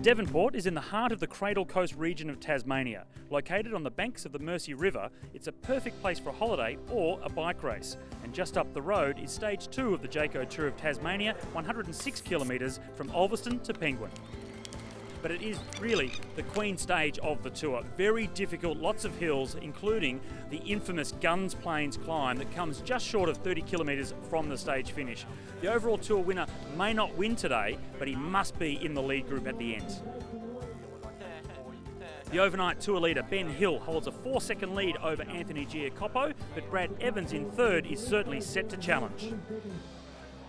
Devonport is in the heart of the Cradle Coast region of Tasmania. Located on the banks of the Mersey River, it's a perfect place for a holiday or a bike race. And just up the road is stage 2 of the Jayco Tour of Tasmania, 106 kilometres from Ulverston to Penguin. But it is really the Queen stage of the tour. Very difficult, lots of hills, including the infamous Guns Plains climb that comes just short of 30 kilometres from the stage finish. The overall tour winner may not win today, but he must be in the lead group at the end. The overnight tour leader, Ben Hill, holds a 4-second lead over Anthony Jayco, but Brad Evans in third is certainly set to challenge.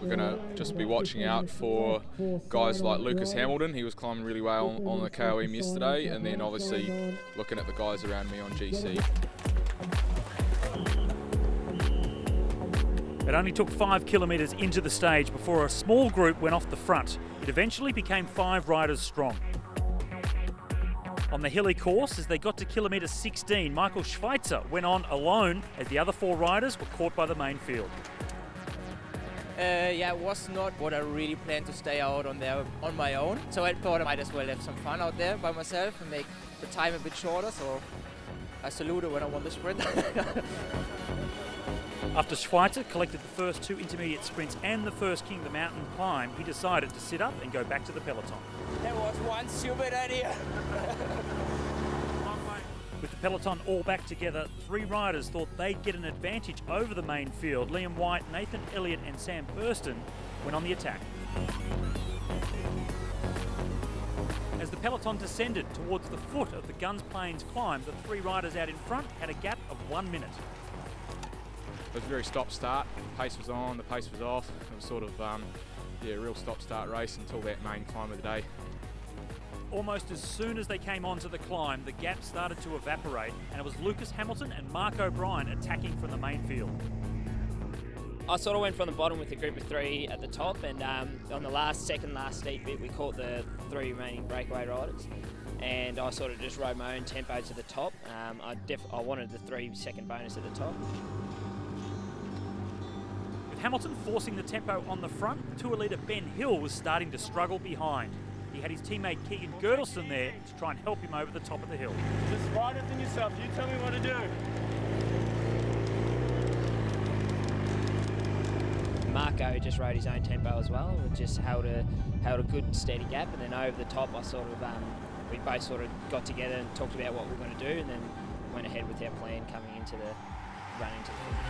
We're going to just be watching out for guys like Lucas Hamilton. He was climbing really well on the KOM yesterday, and then obviously looking at the guys around me on GC. It only took 5 kilometres into the stage before a small group went off the front. It eventually became 5 riders strong. On the hilly course, as they got to kilometre 16, Michael Schweitzer went on alone as the other 4 riders were caught by the main field. It was not what I really planned to stay out on there on my own. So I thought I might as well have some fun out there by myself and make the time a bit shorter. So I saluted when I won the sprint. After Schweitzer collected the first 2 intermediate sprints and the first King of the Mountain climb, he decided to sit up and go back to the peloton. That was one stupid idea. With the peloton all back together, 3 riders thought they'd get an advantage over the main field. Liam White, Nathan Elliott and Sam Burston went on the attack. As the peloton descended towards the foot of the Guns Plains climb, the 3 riders out in front had a gap of 1 minute. It was a very stop-start. The pace was on, the pace was off. It was sort of a real stop-start race until that main climb of the day. Almost as soon as they came onto the climb, the gap started to evaporate, and it was Lucas Hamilton and Mark O'Brien attacking from the main field. I sort of went from the bottom with a group of 3 at the top, and on the last steep bit, we caught the 3 remaining breakaway riders, and I sort of just rode my own tempo to the top. I wanted the 3-second bonus at the top. With Hamilton forcing the tempo on the front, tour leader Ben Hill was starting to struggle behind. He had his teammate Keegan Girdleston there to try and help him over the top of the hill. Just ride it in yourself, you tell me what to do. Marco just rode his own tempo as well, just held a good steady gap, and then over the top I sort of, we both sort of got together and talked about what we were going to do, and then went ahead with our plan coming into the run into the finish.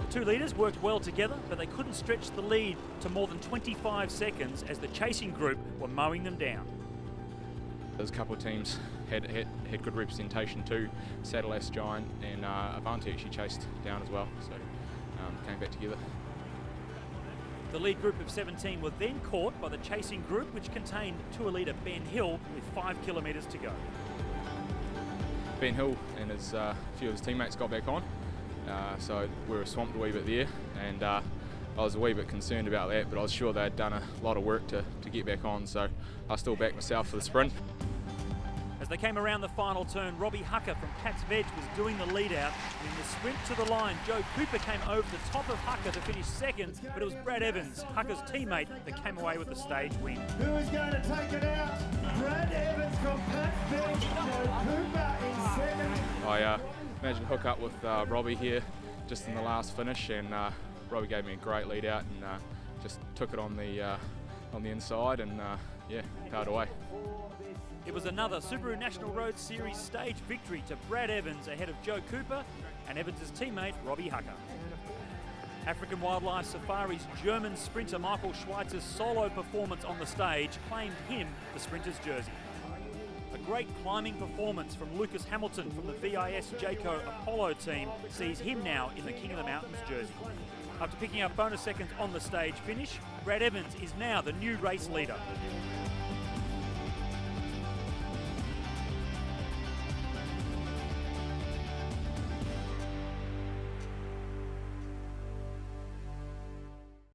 The 2 leaders worked well together, but they couldn't stretch the lead to more than 25 seconds as the chasing group were mowing them down. There's a couple of teams had good representation too. Saddle S Giant and Avanti actually chased down as well, so came back together. The lead group of 17 were then caught by the chasing group, which contained tour leader Ben Hill with 5 kilometres to go. Ben Hill and a few of his teammates got back on. So we were swamped a wee bit there, and I was a wee bit concerned about that, but I was sure they'd done a lot of work to get back on, so I still backed myself for the sprint. As they came around the final turn, Robbie Hucker from Cat's Veg was doing the lead out, and in the sprint to the line, Joe Cooper came over the top of Hucker to finish second, but it was Brad Evans, Hucker's teammate, that came away with the stage win. Who is going to take it out? Brad Evans from Cat's Veg, Joe Cooper in second. I managed to hook up with Robbie here just in the last finish, and Robbie gave me a great lead out and just took it on the inside and powered away. It was another Subaru National Road Series stage victory to Brad Evans ahead of Joe Cooper and Evans' teammate Robbie Hucker. African Wildlife Safari's German sprinter Michael Schweitzer's solo performance on the stage claimed him the sprinter's jersey. A great climbing performance from Lucas Hamilton from the VIS Jayco Apollo team sees him now in the King of the Mountains jersey. After picking up bonus seconds on the stage finish, Brad Evans is now the new race leader.